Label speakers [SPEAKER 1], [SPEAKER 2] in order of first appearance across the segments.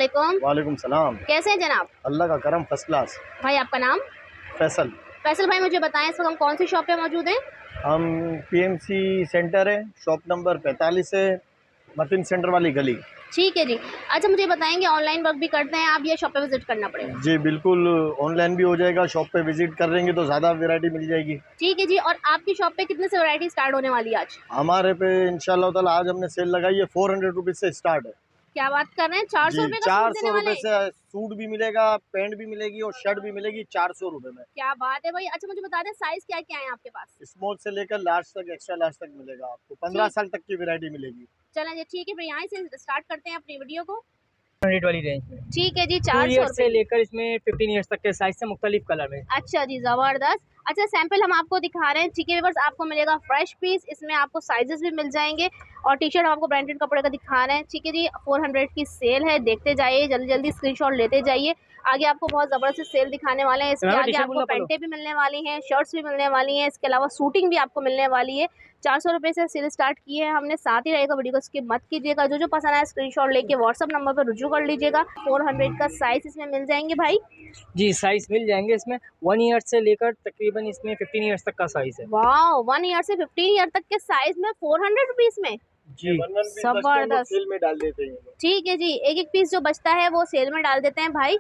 [SPEAKER 1] वालेकुम।
[SPEAKER 2] वालेकुम सलाम।
[SPEAKER 1] कैसे हैं जनाब?
[SPEAKER 2] अल्लाह का करम, फर्स्ट क्लास।
[SPEAKER 1] भाई आपका नाम?
[SPEAKER 2] फैसल।
[SPEAKER 1] फैसल भाई मुझे बताएं इस वक्त हम कौन सी शॉप पे मौजूद हैं?
[SPEAKER 2] हम पीएमसी सेंटर है, शॉप नंबर 45 है, मतीन सेंटर वाली गली।
[SPEAKER 1] ठीक है जी। अच्छा मुझे बताएंगे ऑनलाइन वर्क भी करते हैं आप या शॉप पे विजिट करना पड़ेगा?
[SPEAKER 2] जी बिल्कुल, ऑनलाइन भी हो जाएगा, शॉप पे विजिट करेंगे तो ज़्यादा वैरायटी मिल जाएगी।
[SPEAKER 1] ठीक है जी। और आपकी शॉप पे कितने से वैरायटी स्टार्ट होने वाली है आज?
[SPEAKER 2] हमारे पे इंशाल्लाह ताला आज हमने सेल लगाई है, 400 रुपीज़ से स्टार्ट है।
[SPEAKER 1] क्या बात कर रहे हैं, 400
[SPEAKER 2] जी
[SPEAKER 1] रुपए का सूट
[SPEAKER 2] 400
[SPEAKER 1] देने वाले
[SPEAKER 2] रुपये
[SPEAKER 1] हैं?
[SPEAKER 2] से सूट भी मिलेगा, पैंट भी मिलेगी और शर्ट भी मिलेगी 400 रुपये में।
[SPEAKER 1] क्या बात है भाई। अच्छा मुझे बता दें साइज क्या क्या है आपके पास?
[SPEAKER 2] स्मॉल से लेकर लार्ज तक, एक्स्ट्रा लार्ज तक मिलेगा आपको, 15
[SPEAKER 1] ठीक,
[SPEAKER 2] साल तक की वैरायटी मिलेगी।
[SPEAKER 1] चलें जी ठीक है फिर यहाँ से स्टार्ट करते हैं अपनी वीडियो को।
[SPEAKER 3] 100 वाली रेंज में
[SPEAKER 1] ठीक है जी,
[SPEAKER 3] 2
[SPEAKER 1] 400
[SPEAKER 3] ईयर्स से
[SPEAKER 1] रुपए।
[SPEAKER 3] लेकर इसमें 15 ईयर्स तक के साइज से मुख्तलिफ कलर में।
[SPEAKER 1] अच्छा जी, जबरदस्त। अच्छा सैंपल हम आपको दिखा रहे हैं, ठीक है व्यूअर्स, आपको मिलेगा फ्रेश पीस, इसमें आपको साइजेस भी मिल जाएंगे और टी शर्ट आपको ब्रांडेड कपड़े का दिखा रहे हैं। ठीक है जी, 400 की सेल है, देखते जाइए, जल्दी जल्दी स्क्रीनशॉट लेते जाइए। आगे आपको बहुत ज़बरदस्त सेल दिखाने वाले हैं, इसके आगे आपको पैंटें भी मिलने वाली हैं, शर्ट्स भी मिलने वाली हैं, इसके अलावा सूटिंग भी आपको मिलने वाली है। 400 रुपये से सेल स्टार्ट की है हमने, साथ ही रहेगा, वीडियो को स्किप मत कीजिएगा। जो पसंद आया स्क्रीनशॉट लेके व्हाट्सअप नंबर पर रुजू कर लीजिएगा। 400 का साइज इसमें मिल जाएंगे भाई।
[SPEAKER 3] जी साइज मिल जाएंगे इसमें 1 ईयर से लेकर तकरीबन इसमें 15 ईयर्स तक का साइज है।
[SPEAKER 1] वाह, 1 ईयर से 15 ईयर तक के साइज में 400 रुपीज में।
[SPEAKER 3] जी
[SPEAKER 1] जबरदस्त।
[SPEAKER 2] सेल में डाल देते हैं।
[SPEAKER 1] ठीक है जी, एक एक पीस जो बचता है वो सेल में डाल देते हैं भाई।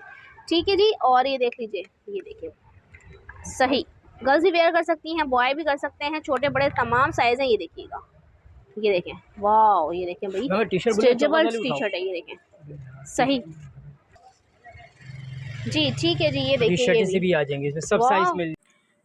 [SPEAKER 1] ठीक है जी। और ये देख लीजिए, ये देखिए, सही गर्ल्स भी वेयर कर सकती हैं, बॉय भी कर सकते हैं, छोटे बड़े तमाम साइज हैं। ये देखिएगा, ये देखें, वाह, ये देखें भाई, स्ट्रेचेबल टी शर्ट है, ये देखें, सही जी। ठीक है जी, ये देखिए, ये
[SPEAKER 3] भी आ जाएंगे इसमें सब साइज मिल।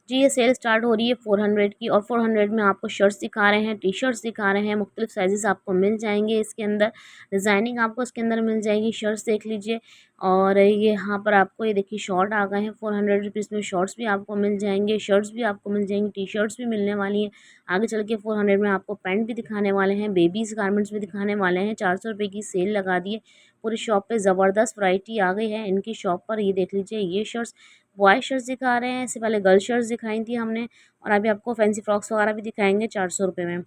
[SPEAKER 1] जी ये सेल स्टार्ट हो रही है 400 की, और 400 में आपको शर्ट्स दिखा रहे हैं, टी शर्ट्स दिखा रहे हैं, मुख्तलिफ साइज़ आपको मिल जाएंगे इसके अंदर, डिज़ाइनिंग आपको इसके अंदर मिल जाएगी। शर्ट्स देख लीजिए, और ये यहाँ पर आपको ये देखिए शॉर्ट आ गए हैं 400 रुपीज़ में, शॉर्ट्स भी आपको मिल जाएंगे, शर्ट्स भी आपको मिल जाएंगी, टी शर्ट्स भी मिलने वाली हैं। आगे चल के 400 में आपको पैंट भी दिखाने वाले हैं, बेबीज़ गारमेंट्स भी दिखाने वाले हैं। 400 रुपये की सेल लगा दी है पूरी शॉप पर, ज़बरदस्त वैरायटी आ गई है इनकी शॉप पर। ये देख लीजिए, ये शर्ट्स बॉय शर्ट्स दिखा रहे हैं, इससे पहले गर्ल शर्ट्स दिखाई थी हमने, और अभी आपको फैंसी फ्रॉक्स वगैरह भी दिखाएंगे 400 रुपये में।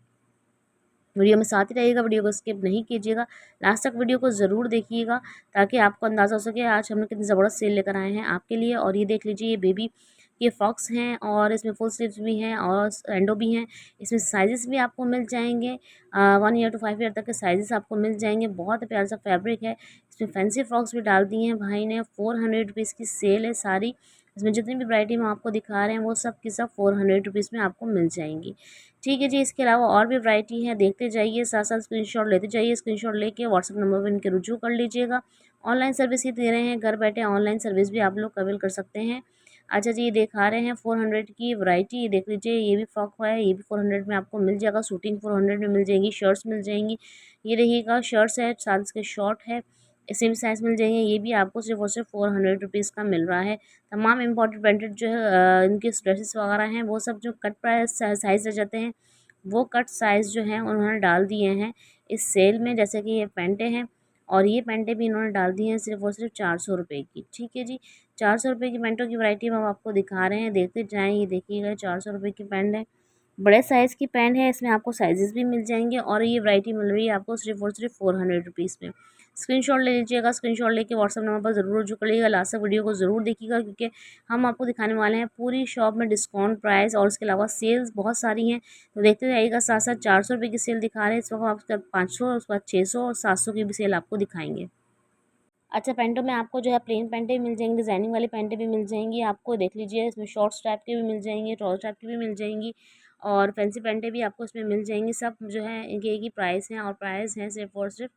[SPEAKER 1] वीडियो में साथ ही रहिएगा, वीडियो को स्किप नहीं कीजिएगा, लास्ट तक वीडियो को ज़रूर देखिएगा ताकि आपको अंदाज़ा हो सके आज हमने कितनी ज़बरदस्त सेल लेकर आए हैं आपके लिए। और ये देख लीजिए, ये बेबी के फ्रॉक्स हैं और इसमें फुल स्लीव्स भी हैं और एंडो भी हैं। इसमें साइजेस भी आपको मिल जाएंगे, 1 ईयर टू 5 ईयर तक के साइजेस आपको मिल जाएंगे। बहुत प्यारा सा फैब्रिक है, इसमें फैंसी फ्रॉक्स भी डाल दिए हैं भाई ने। 400 रुपीज़ की सेल है सारी, इसमें जितनी भी वैरायटी हम आपको दिखा रहे हैं वो सब की सब 400 रुपीज़ में आपको मिल जाएंगी। ठीक है जी, इसके अलावा और भी वैरायटी है, देखते जाइए, साथ साथ स्क्रीनशॉट लेते जाइए। स्क्रीनशॉट लेके व्हाट्सअप नंबर पर इनके रुजू कर लीजिएगा। ऑनलाइन सर्विस ही दे रहे हैं, घर बैठे ऑनलाइन सर्विस भी आप लोग अवेल कर सकते हैं। अच्छा जी, ये दिखा रहे हैं 400 की वैरायटी, ये देख लीजिए, ये भी फ्रॉक है, ये भी 400 में आपको मिल जाएगा। शूटिंग 400 में मिल जाएगी, शर्ट्स मिल जाएंगी, ये देखिएगा शर्ट्स है, साथ इसके शॉर्ट है, सेम साइज़ मिल जाएंगे। ये भी आपको सिर्फ और सिर्फ 400 रुपीज़ का मिल रहा है। तमाम इम्पोर्टेड ब्रांडेड जो है इनके ड्रेसेस वगैरह हैं वो सब जो कट प्राइस साइज़ रह जाते हैं वो कट साइज़ जो है उन्होंने डाल दिए हैं इस सेल में। जैसे कि ये पैंटें हैं, और ये पैंटें भी इन्होंने डाल दी हैं सिर्फ और सिर्फ 400 रुपये की। ठीक है जी, 400 रुपये की पैंटों की वैरायटी हम आपको दिखा रहे हैं, देखते जाएँ। ये देखिएगा, 400 रुपये की पैंट है, बड़े साइज़ की पैंट है, इसमें आपको साइजेस भी मिल जाएंगे, और ये वैरायटी मिल रही है आपको सिर्फ और सिर्फ 400 रुपीज़ में। स्क्रीनशॉट ले लीजिएगा, स्क्रीनशॉट लेके व्हाट्सअप नंबर पर ज़रूर रुजू करिएगा। लास्ट तक वीडियो को ज़रूर देखिएगा क्योंकि हम आपको दिखाने वाले हैं पूरी शॉप में डिस्काउंट प्राइस, और इसके अलावा सेल्स बहुत सारी हैं, तो देखते जाइएगा। साथ साथ 400 रुपये की सेल दिखा रहे हैं इस वक्त, आपके 500, उसके बाद 600 और 700 की भी सेल आपको दिखाएंगे। अच्छा, पैंटों में आपको जो है प्लेन पैंटें भी मिल जाएंगी, डिज़ाइनिंग वाली पैंटें भी मिल जाएंगी आपको, देख लीजिए, इसमें शॉर्ट्स टाइप की भी मिल जाएंगी, ट्राउज़र टाइप की भी मिल जाएंगी, और फैंसी पैंटें भी आपको इसमें मिल जाएंगी। सब जो है इनके एक ही प्राइस हैं, और प्राइस है सिर्फ और सिर्फ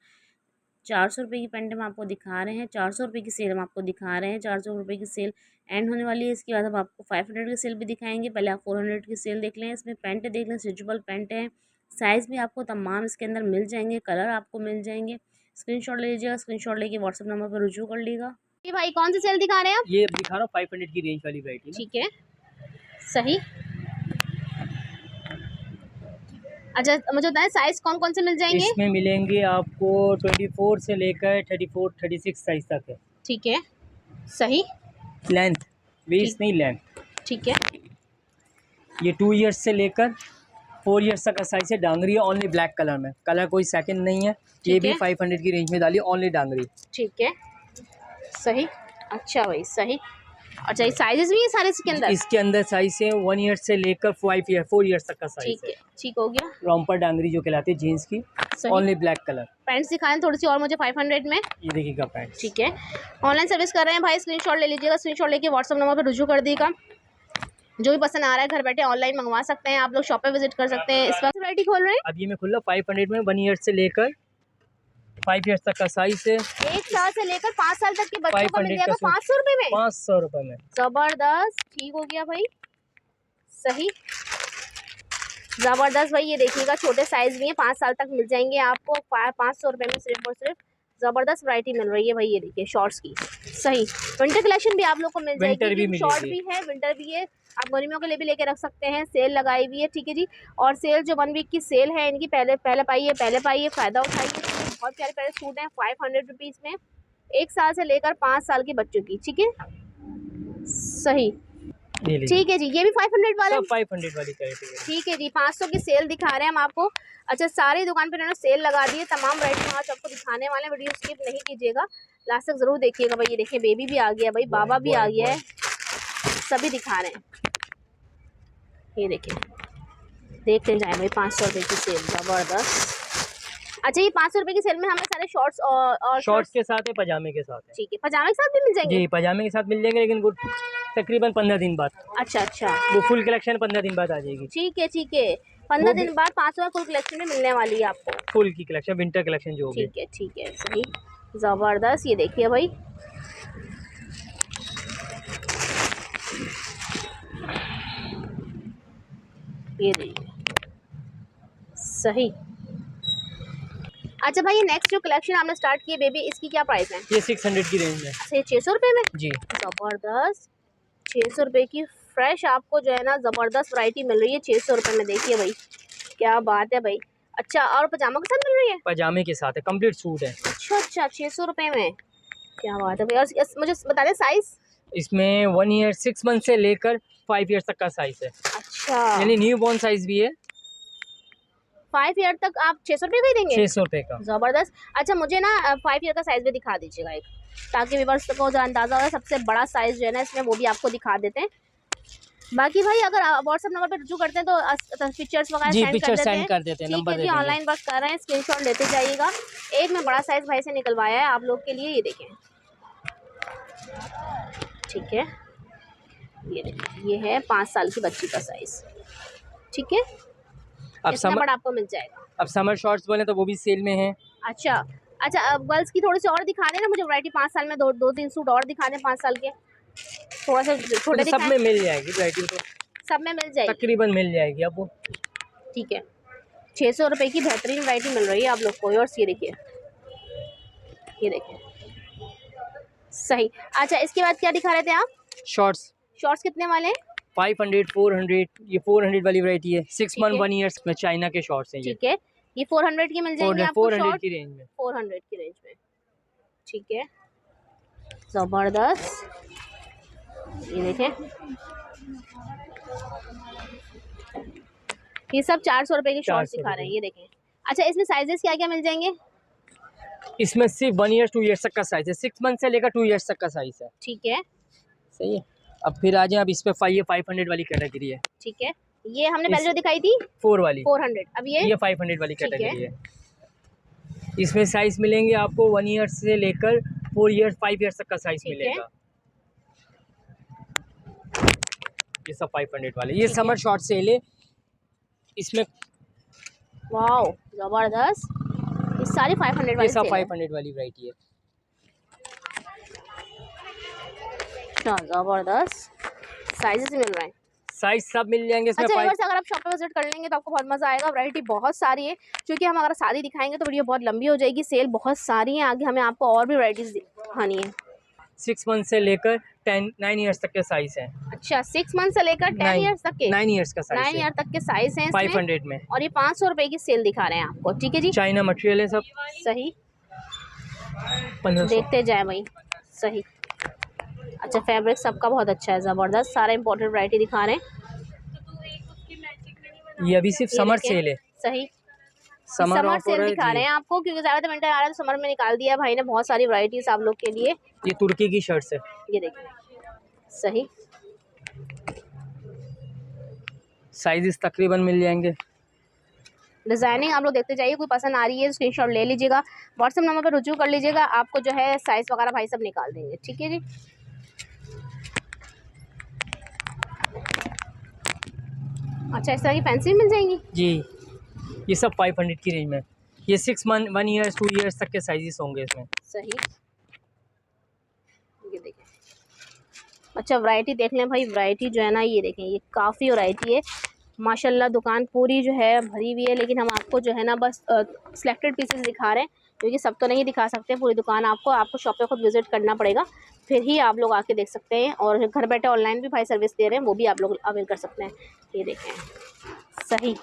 [SPEAKER 1] 400 रुपये की पैंट हम आपको दिखा रहे हैं। 400 रुपये की सेल हम आपको दिखा रहे हैं, 400 रुपये की सेल एंड होने वाली है। इसके बाद हम आपको 500 की सेल भी दिखाएंगे, पहले आप 400 की सेल देख लें। इसमें पैंट देख लें, स्ट्रेचेबल पैंट है, साइज़ भी आपको तमाम इसके अंदर मिल जाएंगे, कलर आपको मिल जाएंगे। स्क्रीनशॉट ले लीजिएगा, स्क्रीनशॉट लेके व्हाट्सअप नंबर पर रुजू कर लीजिएगा। ये भाई कौन सी सेल दिखा रहे हैं आप?
[SPEAKER 3] ये दिखा रहा हूँ 500 की रेंज वाली वैरायटी।
[SPEAKER 1] ठीक है, सही। अच्छा मुझे बताएं साइज कौन कौन से मिल जाएंगे?
[SPEAKER 3] इसमें मिलेंगे आपको 24 से लेकर 34 36 साइज तक है।
[SPEAKER 1] ठीक है, सही।
[SPEAKER 3] लेंथ वेस्ट नहीं, लेंथ।
[SPEAKER 1] ठीक है,
[SPEAKER 3] ये 2 ईयर्स से लेकर 4 ईयर्स तक का साइज है। डांगरी है ओनली ब्लैक कलर में, कलर कोई सेकंड नहीं है। ये भी 500 की रेंज में डाली, ओनली डांगरी।
[SPEAKER 1] ठीक है, सही। अच्छा भाई सही। अच्छा ये साइजेस भी है सारे इसके अंदर?
[SPEAKER 3] इसके अंदर साइज है 1 ईयर से लेकर 4 ईयर तक का साइज
[SPEAKER 1] ठीक है, ठीक हो गया।
[SPEAKER 3] रॉम्पर डांगरी जो कहलाती है जीन्स की,
[SPEAKER 1] सही।
[SPEAKER 3] Only black colour.
[SPEAKER 1] पैंट्स दिखाएं थोड़ी सी और मुझे 500 में।
[SPEAKER 3] ये देखिएगा पैंट।
[SPEAKER 1] ठीक है, ऑनलाइन सर्विस कर रहे हैं भाई, स्क्रीनशॉट ले लीजिएगा, स्क्रीनशॉट लेके व्हाट्सअप नंबर पर रुजू कर दीजिएगा। जो भी पसंद आ रहा है घर बैठे ऑनलाइन मंगवा सकते हैं, आप लोग शॉप पे विजिट कर सकते हैं। इस वक्त वैरायटी खोल रहे हैं।
[SPEAKER 3] अब ये मैं खुला 500 में 1 ईयर से लेकर 5 ईयर तक का साइज है।
[SPEAKER 1] 1 साल से लेकर 5 साल तक के बच्चों को मिल जाएगा 500 रुपए में।
[SPEAKER 3] 500 रुपए में।
[SPEAKER 1] जबरदस्त, ठीक हो गया भाई, सही जबरदस्त भाई। ये देखिएगा छोटे साइज भी हैं, 5 साल तक मिल जाएंगे आपको 500 रुपए में सिर्फ और सिर्फ। जबरदस्त वैरायटी मिल रही है भाई। ये देखिए शॉर्ट्स की, सही। विंटर कलेक्शन भी आप लोग को मिल जाएगी, शॉर्ट भी है, विंटर भी है, आप गर्मियों के लिए भी लेके रख सकते हैं। सेल लगाई हुई है, ठीक है जी। और सेल जो 1 वीक की सेल है इनकी, पहले पाइए, फ़ायदा उठाइए। बहुत प्यारे प्यारे सूट हैं 500 रुपीज़ में, 1 साल से लेकर 5 साल के बच्चों की, ठीक है, सही। ठीक है जी, ये भी 500 वाले,
[SPEAKER 3] 500 वाली क्वालिटी है।
[SPEAKER 1] ठीक है जी। 500 की सेल दिखा रहे हैं हम आपको। अच्छा, सारी दुकान पे इन्होंने सेल लगा दी है, तमाम वैरायटी आज आपको दिखाने वाले हैं। वीडियो स्किप नहीं कीजिएगा, लास्ट तक जरूर देखिएगा भाई। ये देखिए बेबी भी आ गया भाई, बाबा भी आ गया है, सभी दिखा रहे हैं। ये देखिए, देखते जाए भाई 500 रुपये की सेल, जबरदस्त। अच्छा, ये 500 रुपये की सेल में हमें सारे शॉर्ट्स और
[SPEAKER 3] शॉर्ट्स के साथ है, पजामे के साथ है।
[SPEAKER 1] ठीक है, पजामे के साथ भी मिल जाएंगे
[SPEAKER 3] जी, पजामे के साथ मिल जाएंगे, लेकिन वो तकरीबन 15 दिन बाद।
[SPEAKER 1] अच्छा अच्छा,
[SPEAKER 3] वो फुल कलेक्शन 15 दिन बाद आ जाएगी।
[SPEAKER 1] ठीक है ठीक है, 15 दिन बाद 500 में फुल कलेक्शन में मिलने वाली है आपको,
[SPEAKER 3] फुल की कलेक्शन, विंटर कलेक्शन जो होगी।
[SPEAKER 1] ठीक है, सही जबरदस्त। ये देखिए भाई, ये देखिए, सही। अच्छा भाई, ये नेक्स्ट जो कलेक्शन आपने स्टार्ट की है बेबी, इसकी क्या प्राइस है?
[SPEAKER 3] ये 600 की रेंज में।
[SPEAKER 1] अच्छा, 600 रुपये में
[SPEAKER 3] जी,
[SPEAKER 1] जबरदस्त। 600 रुपये की फ्रेश आपको जो है ना ज़बरदस्त वैरायटी मिल रही है 600 रुपये में। देखिए भाई, क्या बात है भाई। अच्छा, और पजामा के साथ मिल रही है?
[SPEAKER 3] पजामे के साथ है, कंप्लीट सूट है।
[SPEAKER 1] अच्छा, 600 रुपये में, क्या बात है भाई। और मुझे बता दें साइज?
[SPEAKER 3] इसमें 1 ईयर 6 मंथ से लेकर 5 ईयर तक का साइज है।
[SPEAKER 1] अच्छा,
[SPEAKER 3] यानी न्यू बॉर्न साइज भी है।
[SPEAKER 1] 5 ईयर तक आप 600 रुपये का ही देंगे?
[SPEAKER 3] 600 रुपये का,
[SPEAKER 1] ज़बरदस्त। अच्छा, मुझे ना 5 ईयर का साइज़ भी दिखा दीजिएगा एक, ताकि व्यूअर्स को जो अंदाज़ा हो। सबसे बड़ा साइज़ जो है ना इसमें, वो भी आपको दिखा देते हैं। बाकी भाई अगर व्हाट्सएप नंबर पे रुजू करते हैं तो पिक्चर्स वगैरह
[SPEAKER 3] सेंड कर देते हैं, नंबर दे देंगे।
[SPEAKER 1] ऑनलाइन वर्क कर रहे हैं, स्क्रीनशॉट लेते जाइएगा। एक में बड़ा साइज़ भाई से निकलवाया है आप लोग के लिए, ये देखें, ठीक है, ये देखें, ये है 5 साल की बच्ची का साइज़, ठीक है।
[SPEAKER 3] अब
[SPEAKER 1] समर आपको मिल जाएगा।
[SPEAKER 3] अब समर शॉर्ट्स बोले तो वो भी सेल में है।
[SPEAKER 1] अच्छा, अब गर्ल्स की थोड़ी सी और दिखा देना मुझे वैरायटी। 5 साल में 2-3 सूट और दिखा दें 5 साल के, थोड़ा सा छोटे
[SPEAKER 3] सब में मिल जाएगी वैरायटी, तो
[SPEAKER 1] सब में मिल जाएगी,
[SPEAKER 3] तकरीबन मिल जाएगी आपको।
[SPEAKER 1] ठीक है, 600 रुपये की बेहतरीन वैरायटी मिल रही है आप लोग को। और ये देखिए, ये देखिए, सही। अच्छा, इसके बाद क्या दिखा रहे थे आप? शॉर्ट्स कितने वाले हैं?
[SPEAKER 3] 500, 400, ये 400 वाली वैरायटी है। 6 मंथ 1 ईयर्स में चाइना के शॉर्ट्स हैं ये।
[SPEAKER 1] ठीक है, ये 400 की मिल जाएंगे आपको,
[SPEAKER 3] 400 की रेंज में,
[SPEAKER 1] 400 की रेंज में, ठीक है, जबरदस्त। ये देखें, ये सब 400 रुपये की शॉर्ट्स दिखा रहे हैं, ये देखें। अच्छा, इसमें साइजेस क्या क्या मिल जाएंगे?
[SPEAKER 3] इसमें सिर्फ 1 ईयर 2 ईयर्स तक का साइज है, 6 मंथ से लेकर 2 ईयर्स तक का साइज है।
[SPEAKER 1] ठीक है,
[SPEAKER 3] सही है। अब फिर आ जाए, अब इस पे 500 वाली कैटेगरी है।
[SPEAKER 1] ठीक है, ये हमने पहले जो दिखाई थी
[SPEAKER 3] 4 वाली
[SPEAKER 1] 400, अब ये
[SPEAKER 3] 500 वाली कैटेगरी है। इसमें साइज मिलेंगे आपको 1 ईयर से लेकर 4 ईयर्स 5 ईयर्स तक का साइज मिलेगा। ये सब 500 वाले, ये समर शॉर्ट सेल है। इसमें
[SPEAKER 1] वाओ जबरदस्त, ये सारी 500 वाली,
[SPEAKER 3] ये सब 500 वाली वैरायटी है।
[SPEAKER 1] जबरदस्त साइजेस मिल रहे हैं,
[SPEAKER 3] साइज सब मिल जाएंगे इसमें।
[SPEAKER 1] अच्छा, अगर आप शॉप पे विजिट कर लेंगे तो आपको बहुत मजा आएगा। वैरायटी बहुत सारी है, क्योंकि हम अगर सारी दिखाएंगे तो वीडियो बहुत लंबी हो जाएगी। सेल बहुत सारी है, आगे हमें आपको और भी वैरायटीज दिखानी है।
[SPEAKER 3] 6 मंथ से लेकर 9 ईयर्स तक के साइज है।
[SPEAKER 1] अच्छा, 6 मंथ से लेकर 10 ईयर्स तक के,
[SPEAKER 3] 9 ईयर्स का साइज
[SPEAKER 1] 9 ईयर तक के साइज हैं
[SPEAKER 3] 500 में।
[SPEAKER 1] और ये 500 रुपये की सेल दिखा रहे हैं आपको, ठीक है जी।
[SPEAKER 3] चाइना मटेरियल है सब,
[SPEAKER 1] सही,
[SPEAKER 3] 1500।
[SPEAKER 1] देखते जाए भाई, सही। अच्छा, फैब्रिक सबका बहुत अच्छा है, ज़बरदस्त, सारे इंपॉर्टेंट वैरायटी दिखा रहे हैं।
[SPEAKER 3] ये अभी सिर्फ समर सेल है,
[SPEAKER 1] सही,
[SPEAKER 3] समर
[SPEAKER 1] समर
[SPEAKER 3] ऑफर
[SPEAKER 1] सेल
[SPEAKER 3] है
[SPEAKER 1] दिखा रहे
[SPEAKER 3] जी।
[SPEAKER 1] हैं आपको, क्योंकि ज़्यादातर विंटर आ रहा है तो समर में निकाल दिया भाई ने बहुत सारी वैरायटीज आप लोग के लिए।
[SPEAKER 3] ये तुर्की की शर्ट्स है।
[SPEAKER 1] ये देखिए सही,
[SPEAKER 3] साइजेस तकरीबन मिल जाएंगे।
[SPEAKER 1] डिजाइनिंग आप लोग देखते जाइए, कोई पसंद आ रही है स्क्रीनशॉट ले लीजिएगा, व्हाट्सएप नंबर पर रुजू कर लीजिएगा, आपको जो है साइज वगैरह भाई सब निकाल देंगे। ठीक है जी। अच्छा, इस तरह की फैंसी मिल जाएंगी
[SPEAKER 3] जी, ये सब 500 की रेंज में। ये 6 मंथ 1 ईयर्स 2 ईयर्स तक के साइजेस होंगे इसमें।
[SPEAKER 1] सही। ये देखें, अच्छा वैरायटी देख लें भाई, वैरायटी जो है ना ये देखें, ये काफ़ी वैरायटी है माशाल्लाह। दुकान पूरी जो है भरी हुई है, लेकिन हम आपको जो है ना बस सिलेक्टेड पीसेस दिखा रहे हैं, क्योंकि सब तो नहीं दिखा सकते पूरी दुकान। आपको शॉप पे खुद विजिट करना पड़ेगा, फिर ही आप लोग आके देख सकते हैं। और घर बैठे ऑनलाइन भी भाई सर्विस दे रहे हैं, वो भी आप लोग अवेल कर सकते हैं। ये देखें सही।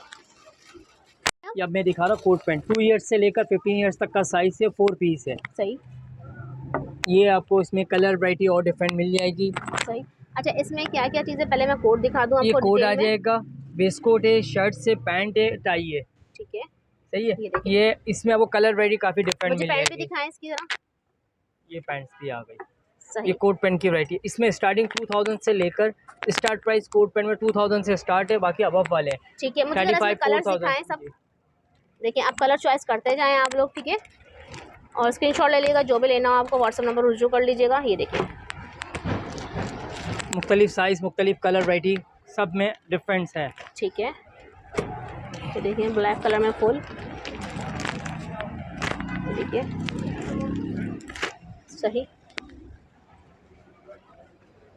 [SPEAKER 3] ये अब मैं दिखा रहा हूँ कोट पैंट, 2 ईयर्स से लेकर 15 ईयर्स तक का साइज है, 4 पीस है।
[SPEAKER 1] सही
[SPEAKER 3] ये आपको इसमें कलर वैरायटी और डिफरेंट मिल जाएगी।
[SPEAKER 1] सही। अच्छा, इसमें क्या क्या चीज़ें, पहले मैं कोड दिखा दूँ
[SPEAKER 3] ये
[SPEAKER 1] आपको
[SPEAKER 3] कोट आ
[SPEAKER 1] डिटेल में।
[SPEAKER 3] जाएगा, वेस्ट कोट है, शर्ट से पैंट है, टाई है।
[SPEAKER 1] ठीक है,
[SPEAKER 3] सही है।
[SPEAKER 1] ये देखिए।
[SPEAKER 3] ये इसमें आपको कलर वैरायटी काफ़ी डिफरेंट
[SPEAKER 1] मुझे
[SPEAKER 3] मिल
[SPEAKER 1] पैंट भी
[SPEAKER 3] जाएगी।
[SPEAKER 1] दिखाएं इसकी जरा।
[SPEAKER 3] ये पैंट्स भी आ गई।
[SPEAKER 1] सही।
[SPEAKER 3] ये कोट पैंट की वैरायटी, इसमें स्टार्टिंग 2000 से लेकर स्टार्ट प्राइस कोट पैंट में 2000 से स्टार्ट है, बाकी अबव वाले हैं।
[SPEAKER 1] ठीक है, मुझे जरा इसमें कलर्स दिखाएं सब। देखिए आप कलर चॉइस करते जाएं आप लोग, ठीक है। और स्क्रीनशॉट ले लीजिएगा, जो भी लेना हो आपको व्हाट्सएप नंबर रुजू कर लीजिएगा। ये देखिए
[SPEAKER 3] मुख्तलिफ साइज़, मुख्तलिफ कलर वैरायटी, सब में डिफरेंस है।
[SPEAKER 1] ठीक है। तो देखिए ब्लैक कलर में फुल, देखिए सही।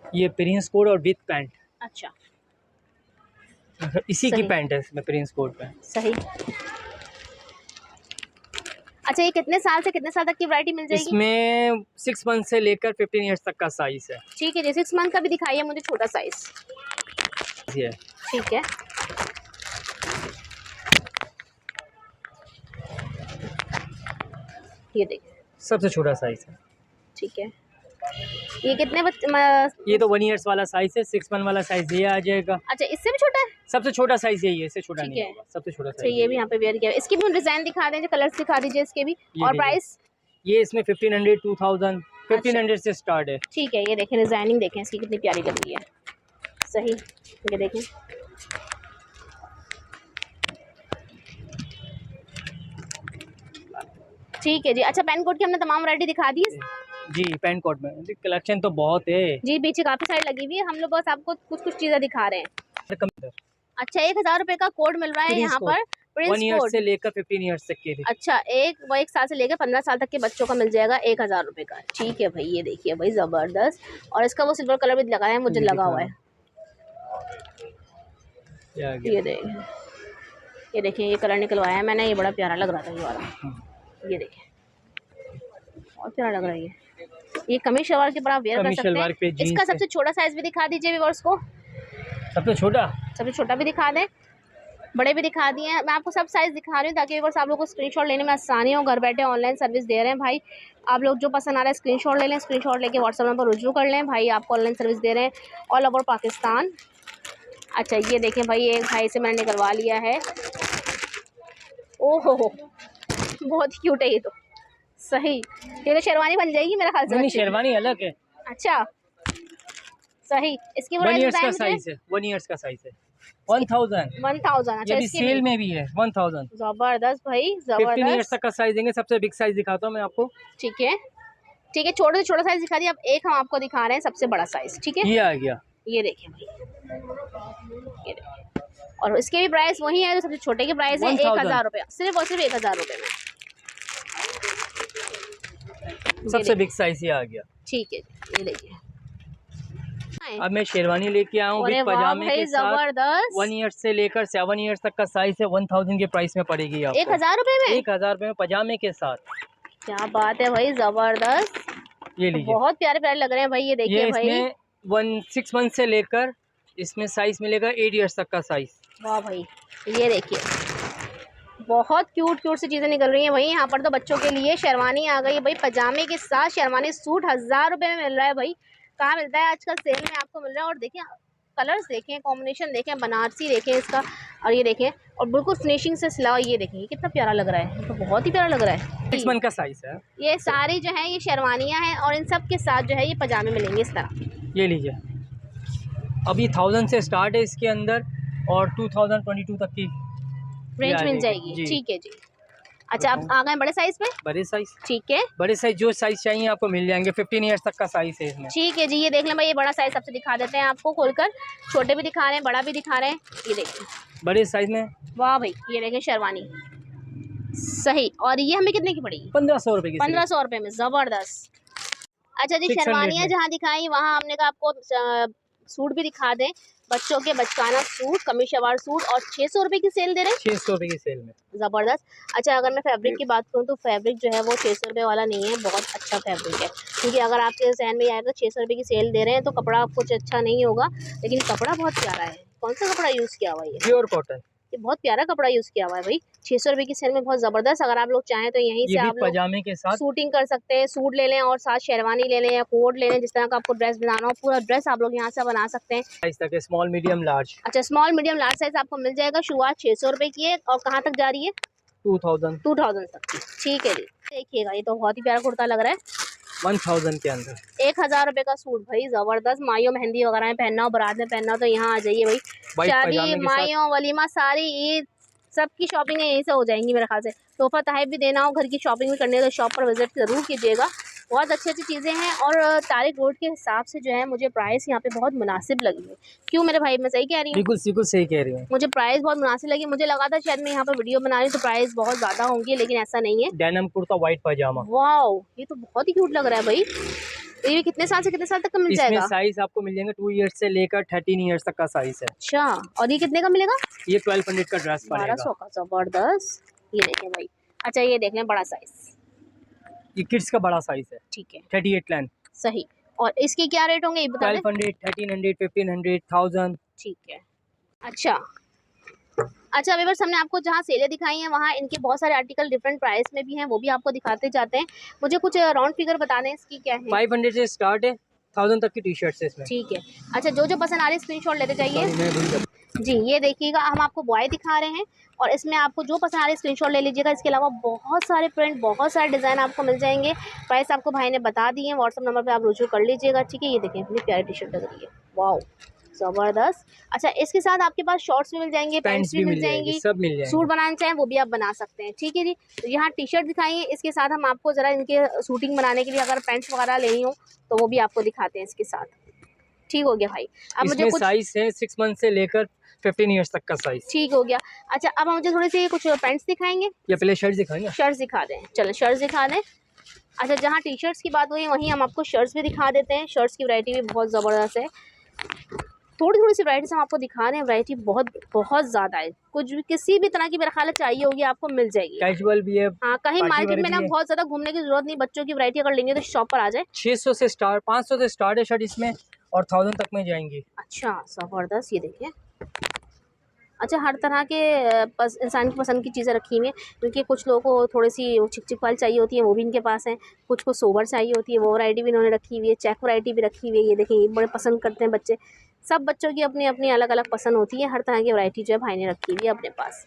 [SPEAKER 3] ये प्रिंस कोट और विद पैंट,
[SPEAKER 1] अच्छा
[SPEAKER 3] इसी की
[SPEAKER 1] सही।
[SPEAKER 3] पैंट है इसमें, प्रिंस कोट पैंट।
[SPEAKER 1] सही। अच्छा, ये कितने साल से कितने साल तक की वैरायटी मिल जाएगी?
[SPEAKER 3] इसमें 6 मंथ से लेकर 15 ईयर्स तक का साइज है।
[SPEAKER 1] ठीक है जी, 6 मंथ का भी दिखाइए मुझे छोटा साइज।
[SPEAKER 3] ये
[SPEAKER 1] ठीक है। ये देखिए
[SPEAKER 3] सबसे छोटा साइज है।
[SPEAKER 1] ठीक है। ये कितने
[SPEAKER 3] ये तो 1 ईयर्स वाला साइज है, 6 मंथ वाला साइज ये आ जाएगा।
[SPEAKER 1] अच्छा, इससे भी छोटा है?
[SPEAKER 3] सबसे छोटा साइज यही है, इससे छोटा
[SPEAKER 1] ठीक
[SPEAKER 3] नहीं
[SPEAKER 1] है।
[SPEAKER 3] होगा, सबसे छोटा
[SPEAKER 1] अच्छा,
[SPEAKER 3] साइज।
[SPEAKER 1] ये भी यहाँ पे वेयर किया है। इसकी भी डिजाइन दिखा दें, कलर्स दिखा दीजिए इसके भी।
[SPEAKER 3] ये
[SPEAKER 1] और
[SPEAKER 3] देखिए।
[SPEAKER 1] प्राइस?
[SPEAKER 3] ये इसमें 1500 2000 1500 से स्टार्ट है।
[SPEAKER 1] ठीक है। ये देखें डिजाइनिंग, देखें इसकी कितनी प्यारी लग रही है। सही। ये देखें ठीक है जी। अच्छा, पैन कोड की हमने तमाम वैरायटी दिखा दी है
[SPEAKER 3] जी, पैंट कोट में कलेक्शन तो बहुत है
[SPEAKER 1] जी, पीछे काफी सारी लगी हुई है, हम लोग बस आपको कुछ कुछ चीजें दिखा रहे हैं। अच्छा, 1000 रुपए का कोड मिल रहा है यहाँ पर,
[SPEAKER 3] 1 ईयर से लेकर 15 ईयर्स तक के।
[SPEAKER 1] अच्छा, एक साल से लेकर 15 साल तक के बच्चों का मिल जाएगा 1000 रुपए का। ठीक है भाई, ये देखिए भाई जबरदस्त। और इसका वो सिल्वर कलर भी लगाया है, मुझे लगा हुआ है। ये देखिए ये कलर निकलवाया है मैंने, ये बड़ा प्यारा लग रहा था ये वाला। ये देखिए बहुत प्यारा लग रहा है ये कमीज शलवार के बड़ा वेयर कर सकते हैं। इसका सबसे छोटा साइज भी दिखा दीजिए व्यूअर्स को।
[SPEAKER 3] सबसे छोटा
[SPEAKER 1] भी दिखा दें, बड़े भी दिखा दिए हैं। मैं आपको सब साइज दिखा रही हूँ ताकि व्यूअर्स आप लोगों को स्क्रीनशॉट लेने में आसानी हो। घर बैठे ऑनलाइन सर्विस दे रहे हैं भाई, आप लोग जो पसंद आ रहा है स्क्रीनशॉट ले लें, स्क्रीनशॉट लेके व्हाट्सएप नंबर रुजू कर लें भाई, आपको ऑनलाइन सर्विस दे रहे हैं ऑल ओवर पाकिस्तान। अच्छा, ये देखें भाई, एक भाई से मैंने निकलवा लिया है। ओहो बहुत क्यूट है ये तो। सही, ये तो शेरवानी बन जाएगी मेरा ख्याल से।
[SPEAKER 3] नहीं, शेरवानी अलग है।
[SPEAKER 1] अच्छा सही। इसकी
[SPEAKER 3] 1 ईयर्स का साइज है, 1 ईयर्स का साइज है 1000।
[SPEAKER 1] अच्छा,
[SPEAKER 3] ये भी सेल में भी है 1000।
[SPEAKER 1] जबरदस्त भाई,
[SPEAKER 3] 15 ईयर्स तक का साइज देंगे। सबसे बिग साइज दिखाता हूँ मैं आपको।
[SPEAKER 1] ठीक है ठीक है, छोटे से छोटा साइज दिखा दिया, अब एक हम आपको दिखा रहे हैं सबसे बड़ा साइज। ठीक है,
[SPEAKER 3] ये आ गया।
[SPEAKER 1] ये देखिए भाई, ये देखिए। और इसके भी प्राइस वही है जो सबसे छोटे के प्राइस है, 1000 रुपये, सिर्फ और सिर्फ 1000 रुपये में।
[SPEAKER 3] सबसे बिग साइज ये आ गया।
[SPEAKER 1] ठीक है, ये देखिए।
[SPEAKER 3] अब मैं शेरवानी लेके आया हूँ विद पजामे के साथ।
[SPEAKER 1] जबरदस्त।
[SPEAKER 3] 1 ईयर से लेकर 7 ईयर्स तक का साइज है। 1000 के प्राइस में पड़ेगी आपको।
[SPEAKER 1] 1000 रुपये में?
[SPEAKER 3] 1000 रुपये में पजामे के साथ।
[SPEAKER 1] क्या बात है भाई, जबरदस्त।
[SPEAKER 3] ये लीजिए,
[SPEAKER 1] बहुत प्यारे प्यारे लग रहे हैं भाई। ये देखिए भाई,
[SPEAKER 3] 6 मंथ से लेकर इसमें साइज मिलेगा 8 ईयर्स तक का साइज।
[SPEAKER 1] वाह भाई, ये देखिए बहुत क्यूट सी चीज़ें निकल रही हैं भाई। यहाँ पर तो बच्चों के लिए शेरवानी आ गई है भाई, पजामे के साथ शेरवानी सूट 1000 रुपये में मिल रहा है भाई। कहाँ मिलता है आजकल, सेल में आपको मिल रहा है। और देखिए कलर्स देखें, कॉम्बिनेशन देखें, बनारसी देखें इसका, और ये देखें, और बिल्कुल फिनिशिंग से सिला। ये देखें ये कितना प्यारा लग रहा है, तो बहुत ही प्यारा लग रहा है।
[SPEAKER 3] 6 मंथ का साइज है।
[SPEAKER 1] ये सारी जो है ये शेरवानियाँ हैं, और इन सब के साथ जो है ये पजामे मिलेंगे इस तरह।
[SPEAKER 3] ये लीजिए, अभी 1000 से स्टार्ट है इसके अंदर, और 2022 तक की
[SPEAKER 1] रेंज मिल जाएगी। ठीक है जी। अच्छा, अब आ गए बड़े साइज पे।
[SPEAKER 3] बड़े साइज,
[SPEAKER 1] ठीक है,
[SPEAKER 3] बड़े साइज जो साइज चाहिए आपको मिल जाएंगे। 15 ईयर्स तक का साइज है इसमें।
[SPEAKER 1] ठीक है जी। ये देख लें भाई, ये बड़ा साइज सबसे दिखा देते हैं आपको खोलकर। छोटे भी दिखा रहे हैं, बड़ा भी दिखा रहे हैं। ये देखिए
[SPEAKER 3] बड़े साइज में,
[SPEAKER 1] वाह भाई, ये देखें शेरवानी सही। और ये हमें कितने की पड़ेगी?
[SPEAKER 3] 1500 रुपए की।
[SPEAKER 1] 1500 रुपये में, ज़बरदस्त। अच्छा जी,
[SPEAKER 3] 600
[SPEAKER 1] शेरवानियाँ
[SPEAKER 3] में।
[SPEAKER 1] जहाँ दिखाई वहाँ हमने कहा आपको सूट भी दिखा दें। बच्चों के बचकाना सूट, कमी शलवार सूट, और 600 रुपये की सेल दे रहे हैं।
[SPEAKER 3] 600 रुपए की सेल में,
[SPEAKER 1] ज़बरदस्त। अच्छा, अगर मैं फैब्रिक की बात करूँ तो फैब्रिक जो है वो 600 रुपये वाला नहीं है, बहुत अच्छा फैब्रिक है। क्योंकि अगर आपके जहन में आएगा 600 रुपये की सेल दे रहे हैं तो कपड़ा कुछ अच्छा नहीं होगा, लेकिन कपड़ा बहुत प्यारा है। कौन सा कपड़ा यूज़ किया हुआ है? ये
[SPEAKER 3] प्योर कॉटन।
[SPEAKER 1] ये बहुत प्यारा कपड़ा यूज़ किया हुआ है भाई। 600 रुपये की सेल में बहुत ज़बरदस्त। अगर आप लोग चाहें तो यहीं से
[SPEAKER 3] ये
[SPEAKER 1] आप
[SPEAKER 3] भी
[SPEAKER 1] लोग
[SPEAKER 3] पजामे के साथ
[SPEAKER 1] शूटिंग कर सकते हैं। सूट ले लें और साथ शेरवानी ले लें या कोट ले लें, जिस तरह का आपको ड्रेस बनाना हो पूरा ड्रेस आप लोग यहाँ से बना सकते हैं।
[SPEAKER 3] साइज तक है, स्मॉल मीडियम लार्ज।
[SPEAKER 1] अच्छा, स्मॉल मीडियम लार्ज साइज आपको मिल जाएगा। शुरुआत 600 रुपये की है और कहाँ तक जा रही है? 2000 तक। ठीक है जी। देखिएगा, ये तो बहुत ही प्यारा कुर्ता लग रहा है।
[SPEAKER 3] 1000 के अंदर
[SPEAKER 1] 1000 रुपये का सूट भाई, ज़बरदस्त। माइयों मेहंदी वगैरह में पहनना हो, बारात में पहनना हो तो यहाँ आ जाइए भाई। शादी, माइयों, वलीमा, सारी ईद सबकी शॉपिंग यहीं से हो जाएंगी मेरे ख्याल से। तोहफा तहफ़ भी देना हो, घर की शॉपिंग भी करनी हो तो शॉप पर विज़िट ज़रूर कीजिएगा। बहुत अच्छी अच्छी चीज़ें हैं, और तारिक रोड के हिसाब से जो है मुझे प्राइस यहाँ पे बहुत मुनासिब लगी है। क्यों मेरे भाई, मैं सही कह रही हूँ?
[SPEAKER 3] बिल्कुल सही कह रही हूँ।
[SPEAKER 1] मुझे प्राइस बहुत मुनासिब लगी। मुझे लगा था शायद मैं यहाँ पर वीडियो बना रही हूँ तो प्राइस बहुत ज़्यादा होंगी, लेकिन ऐसा नहीं है।
[SPEAKER 3] डेनिम कुर्ता, वाइट पजामा।
[SPEAKER 1] वाओ, ये तो बहुत ही क्यूट लग रहा है भाई। ये कितने साल से कितने साल तक का मिल जाएगा?
[SPEAKER 3] इसमें साइज आपको मिल जाएंगे 2 ईयर्स से लेकर 13 ईयर्स तक का साइज है।
[SPEAKER 1] अच्छा, और ये कितने का मिलेगा?
[SPEAKER 3] ये 1200 का ड्रेस पड़ेगा।
[SPEAKER 1] 1200 का, ज़बरदस्त। ये देखें भाई। अच्छा, ये देख लें बड़ा साइज।
[SPEAKER 3] ये किड्स का बड़ा साइज है।
[SPEAKER 1] ठीक है,
[SPEAKER 3] 38 लेंथ।
[SPEAKER 1] सही। और इसके क्या रेट होंगे ये बता दें?
[SPEAKER 3] 1200, 1300, 1500, 1000।
[SPEAKER 1] ठीक है। अच्छा व्यूअर्स, हमने आपको जहाँ सेलें दिखाई हैं वहाँ इनके बहुत सारे आर्टिकल डिफरेंट प्राइस में भी हैं, वो भी आपको दिखाते जाते हैं। मुझे कुछ राउंड फिगर बता दें इसकी क्या है?
[SPEAKER 3] 500 से स्टार्ट है, 1000 तक की टी शर्ट्स है इसमें।
[SPEAKER 1] ठीक है। अच्छा, जो बसंद आ रही है स्क्रीनशॉट लेते जाइए जी। ये देखिएगा, हम आपको बॉय दिखा रहे हैं और इसमें आपको जो पसंद आ रही है स्क्रीनशॉट ले लीजिएगा। इसके अलावा बहुत सारे प्रिंट, बहुत सारे डिज़ाइन आपको मिल जाएंगे। प्राइस आपको भाई ने बता दिए हैं, व्हाट्सअप नंबर पे आप रुजू कर लीजिएगा। ठीक है, ये देखें इतनी प्यारी टी शर्ट लग रही है, वाओ ज़बरदस्त। अच्छा, इसके साथ आपके पास शॉर्ट्स भी मिल जाएंगे, पैंट्स भी मिल जाएंगी,
[SPEAKER 3] सब मिल जाएंगे।
[SPEAKER 1] सूट बनाना चाहें वो भी आप बना सकते हैं। ठीक है जी। तो यहाँ टी शर्ट दिखाई है, इसके साथ हम आपको ज़रा इनके शूटिंग बनाने के लिए अगर पैंट्स वगैरह लेनी हो तो वो भी आपको दिखाते हैं इसके साथ। ठीक हो गया भाई। अब मुझे कुछ
[SPEAKER 3] साइज है 6 मंथ से लेकर 15 ईयर्स तक का साइज।
[SPEAKER 1] ठीक हो गया। अच्छा, अब मुझे थोड़ी सी कुछ पैंट्स दिखाएंगे
[SPEAKER 3] या पहले शर्ट दिखाएंगे?
[SPEAKER 1] शर्ट्स दिखा दें, चलो शर्ट्स दिखा दें। अच्छा, जहाँ टी शर्ट्स की बात हुई वहीं हम आपको शर्ट्स भी दिखा देते हैं। शर्ट्स की वैरायटी भी बहुत ज़बरदस्त है। थोड़ी सी वैरायटी हम आपको दिखा रहे हैं, वैरायटी बहुत ज़्यादा है। कुछ भी किसी भी तरह की मेरा ख्याल चाहिए होगी आपको मिल जाएगी।
[SPEAKER 3] कैजुअल भी है।
[SPEAKER 1] हाँ, कहीं मार्केट में ना बहुत ज़्यादा घूमने की जरूरत नहीं। बच्चों की वैरायटी अगर लेंगे तो शॉप पर आ जाए।
[SPEAKER 3] 600 से स्टार्ट, 500 से स्टार्ट है शर्ट इसमें, और 1000 तक में जाएंगी।
[SPEAKER 1] अच्छा, ज़बरदस्त। ये देखिए, अच्छा हर तरह के इंसान की पसंद की चीज़ें रखी हुई हैं, क्योंकि कुछ लोगों को थोड़ी सी चिक चिक वाली चाहिए होती है, वो भी इनके पास है। कुछ को सोबर चाहिए होती है, वो वैरायटी भी इन्होंने रखी हुई है। चेक वैरायटी भी रखी हुई है। ये देखिए, ये बड़े पसंद करते हैं बच्चे। सब बच्चों की अपनी अपनी अलग अलग पसंद होती है। हर तरह की वैरायटी जो है भाई ने रखी हुई है अपने पास।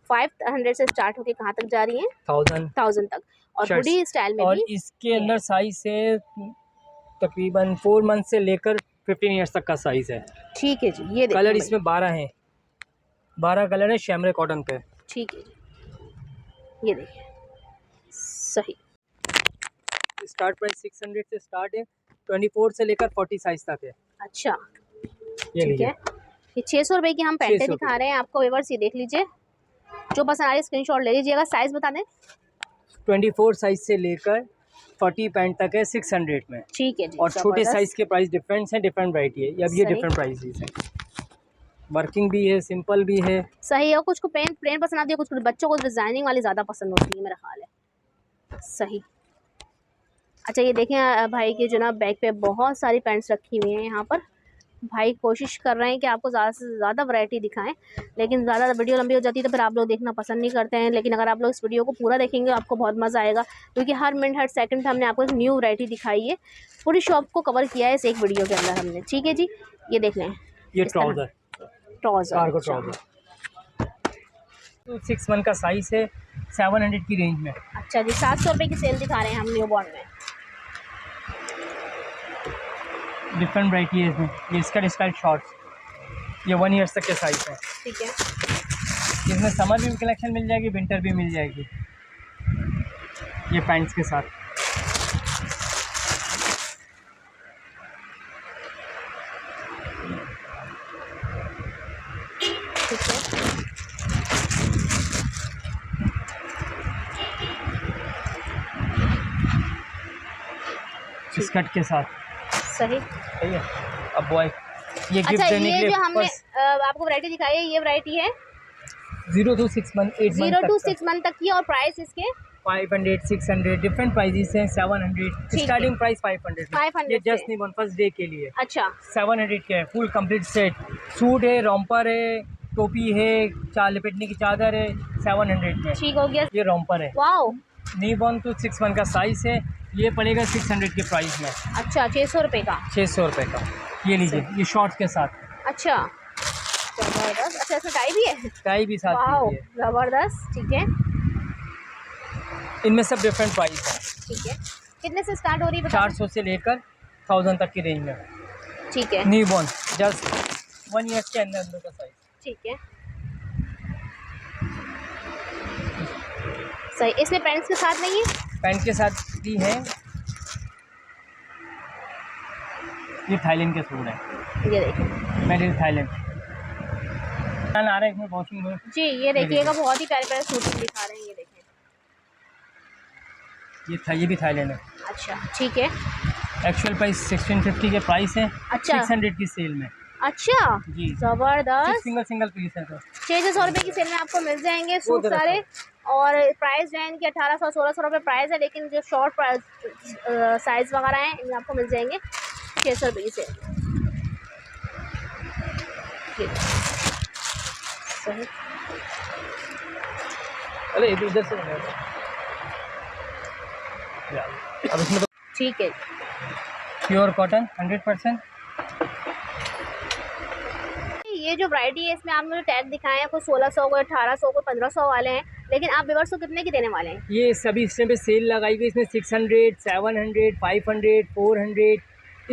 [SPEAKER 1] 500 से स्टार्ट होकर कहाँ तक जा रही है? 1000 तक। और हुडी स्टाइल में
[SPEAKER 3] और
[SPEAKER 1] भी
[SPEAKER 3] इसके अंदर साइज है तकरीबन 4 मंथ से लेकर 15 ईयर्स तक का साइज है।
[SPEAKER 1] ठीक है जी। ये
[SPEAKER 3] कलर इसमें 12 हैं, 12 कलर है शैमरे कॉटन पे।
[SPEAKER 1] ठीक है जी। ये देखिए, सही।
[SPEAKER 3] स्टार्ट प्राइस 600 से स्टार्ट है, 24 से लेकर 40 साइज तक है।
[SPEAKER 1] अच्छा,
[SPEAKER 3] ये
[SPEAKER 1] ठीक है। ये 600 रुपये की हम पैंटें दिखा रहे हैं आपको व्यूअर्स। ये देख लीजिए, जो पसंद आ रही है स्क्रीनशॉट ले लीजिएगा। साइज़ बता दें।
[SPEAKER 3] 24 साइज से लेकर 40 पैंट तक है 600 में।
[SPEAKER 1] ठीक है जी।
[SPEAKER 3] और छोटे साइज के प्राइस डिफरेंस है, डिफरेंट वैरायटी है। अब ये डिफरेंट प्राइसेस है, वर्किंग भी है, सिंपल भी है।
[SPEAKER 1] सही है। कुछ को प्लेन पसंद आती है, कुछ बच्चों को डिज़ाइनिंग वाली ज़्यादा पसंद होती है मेरा ख्याल है। सही। अच्छा, ये देखें भाई के जनाब बैग पे बहुत सारी पैंट्स रखी हुई हैं यहाँ पर। भाई कोशिश कर रहे हैं कि आपको ज़्यादा से ज़्यादा वैरायटी दिखाएं, लेकिन ज़्यादा वीडियो लंबी हो जाती है तो फिर आप लोग देखना पसंद नहीं करते हैं। लेकिन अगर आप लोग इस वीडियो को पूरा देखेंगे आपको बहुत मज़ा आएगा, क्योंकि हर मिनट हर सेकंड हमने आपको एक न्यू वैरायटी दिखाई है। पूरी शॉप को कवर किया है इस एक वीडियो के अंदर हमने। ठीक है जी। ये देख लें,
[SPEAKER 3] ये
[SPEAKER 1] इस तरह।
[SPEAKER 3] Trouser, cargo trouser. तो 6 मंथ का साइज़ है, 700 की रेंज में।
[SPEAKER 1] अच्छा जी, 700 रुपये की सेल दिखा रहे हैं हम न्यू बॉर्न में।
[SPEAKER 3] डिफरेंट वैरायटी है इसमें। ये स्कर्ट स्टाइल शॉर्ट्स, ये 1 ईयर तक के साइज़ है।
[SPEAKER 1] ठीक है।
[SPEAKER 3] इसमें समर भी कलेक्शन मिल जाएगी, विंटर भी मिल जाएगी, ये पैंट्स के साथ।
[SPEAKER 1] ठीक है।
[SPEAKER 3] स्कर्ट के साथ
[SPEAKER 1] सही।
[SPEAKER 3] सही है। अब बॉय ये गिफ्ट
[SPEAKER 1] अच्छा,
[SPEAKER 3] देने के
[SPEAKER 1] ये
[SPEAKER 3] लिए
[SPEAKER 1] जो हमने
[SPEAKER 3] बस
[SPEAKER 1] आपको वैरायटी दिखाई है, ये वैरायटी है
[SPEAKER 3] 0 to 6 मंथ, 8 मंथ
[SPEAKER 1] 0
[SPEAKER 3] तक
[SPEAKER 1] to
[SPEAKER 3] का।
[SPEAKER 1] 6 मंथ तक की, और प्राइस इसके
[SPEAKER 3] 500, 600 डिफरेंट प्राइजेस हैं। 700
[SPEAKER 1] ठीक
[SPEAKER 3] स्टार्टिंग
[SPEAKER 1] है।
[SPEAKER 3] प्राइस 500 में।
[SPEAKER 1] 500
[SPEAKER 3] ये
[SPEAKER 1] से।
[SPEAKER 3] जस्ट नहीं वन फर्स्ट डे के लिए।
[SPEAKER 1] अच्छा
[SPEAKER 3] 700 के है फुल कंप्लीट सेट। सूट है, रॉम्पर है, टोपी है, चार लपेटने की चादर है, 700 में।
[SPEAKER 1] ठीक हो गया।
[SPEAKER 3] ये रॉम्पर है,
[SPEAKER 1] wow.
[SPEAKER 3] Newborn to 6 month का साइज़ है। ये पड़ेगा 600 के प्राइस में।
[SPEAKER 1] अच्छा 600 रुपये का।
[SPEAKER 3] 600 रुपये का। ये लीजिए, ये शॉर्ट्स के साथ,
[SPEAKER 1] अच्छा जबरदस्त। अच्छा इसमें टाई भी है।
[SPEAKER 3] टाई भी साथ
[SPEAKER 1] वाओ
[SPEAKER 3] लीजिए।
[SPEAKER 1] जबरदस्त। ठीक है।
[SPEAKER 3] इनमें सब डिफरेंट प्राइस है।
[SPEAKER 1] ठीक है, कितने से स्टार्ट हो रही है बता
[SPEAKER 3] 400 से लेकर 1000 तक की रेंज में।
[SPEAKER 1] दीजिए। ठीक है।
[SPEAKER 3] न्यू बॉर्न जस्ट 1 ईयर के अंदर अंदर का साइज।
[SPEAKER 1] ठीक है सही। इसमें पैंट्स के साथ नहीं है?
[SPEAKER 3] पैंट के साथ भी है। ये थाईलैंड के सूट है,
[SPEAKER 1] ये देखिए
[SPEAKER 3] मेड इन थाईलैंड। आ रहा है इसमें वॉशिंग में।
[SPEAKER 1] जी, ये देखिएगा बहुत ही प्यारे प्यारे सूट दिखा रहे हैं, ये देखें।
[SPEAKER 3] ये भी थाईलैंड है।
[SPEAKER 1] अच्छा ठीक है।
[SPEAKER 3] एक्चुअल प्राइस 1650 के प्राइस है।
[SPEAKER 1] अच्छा
[SPEAKER 3] 600 की सेल में।
[SPEAKER 1] अच्छा
[SPEAKER 3] जी
[SPEAKER 1] जबरदस्त।
[SPEAKER 3] सिंगल पीस है। तो
[SPEAKER 1] 600 रुपये की सेल में आपको मिल जाएंगे सूट
[SPEAKER 3] तरह
[SPEAKER 1] सारे। और प्राइस जो है इनकी 1800-1600 रुपये प्राइस है, लेकिन जो शॉर्ट साइज़ वगैरह हैं इनमें आपको मिल जाएंगे 600 रुपये की सेल। सही।
[SPEAKER 3] अरे ये इधर से मिलेगा। अब इसमें तो
[SPEAKER 1] ठीक है।
[SPEAKER 3] Pure cotton 100%।
[SPEAKER 1] ये जो वैरायटी है इसमें आपने जो टैग दिखाए हैं कोई 1600 कोई 1800 कोई 1500 वाले हैं, लेकिन आप व्यूअर्स को कितने की देने वाले हैं?
[SPEAKER 3] ये सभी इस टाइम पे सेल लगाई हुई, इसमें 600, 700, 500, 400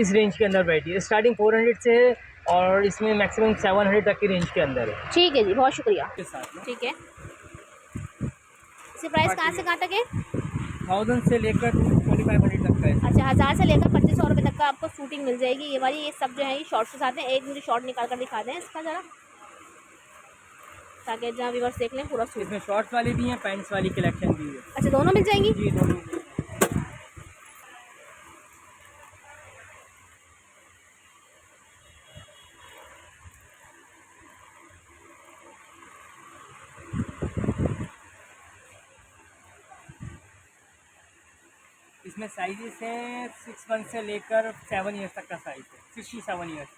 [SPEAKER 3] इस रेंज के अंदर वैरायटी है। स्टार्टिंग 400 से है और इसमें मैक्सिमम 700 तक की रेंज के अंदर है।
[SPEAKER 1] ठीक है जी, बहुत शुक्रिया।
[SPEAKER 3] के साथ में
[SPEAKER 1] ठीक है। इसकी प्राइस कहाँ से कहाँ तक है?
[SPEAKER 3] 1000 से लेकर 2500 तक का है।
[SPEAKER 1] अच्छा 1000 से लेकर 2500 रुपये तक का आपको शूटिंग मिल जाएगी। ये वाली ये सब जो है ये शॉर्ट्स के साथ हैं। एक मुझे शॉर्ट निकाल कर दिखा दें इसका ज़रा, ताकि जहाँ व्यूअर्स देख लें पूरा सूट।
[SPEAKER 3] इसमें शॉर्ट्स वाली भी हैं, पैंट्स वाली कलेक्शन भी है।
[SPEAKER 1] अच्छा दोनों मिल जाएंगी?
[SPEAKER 3] जी दोनों। इसमें साइजेस हैं 6 मंथ से लेकर 7 ईयर्स तक का साइज है। 6 to 7 ईयर्स।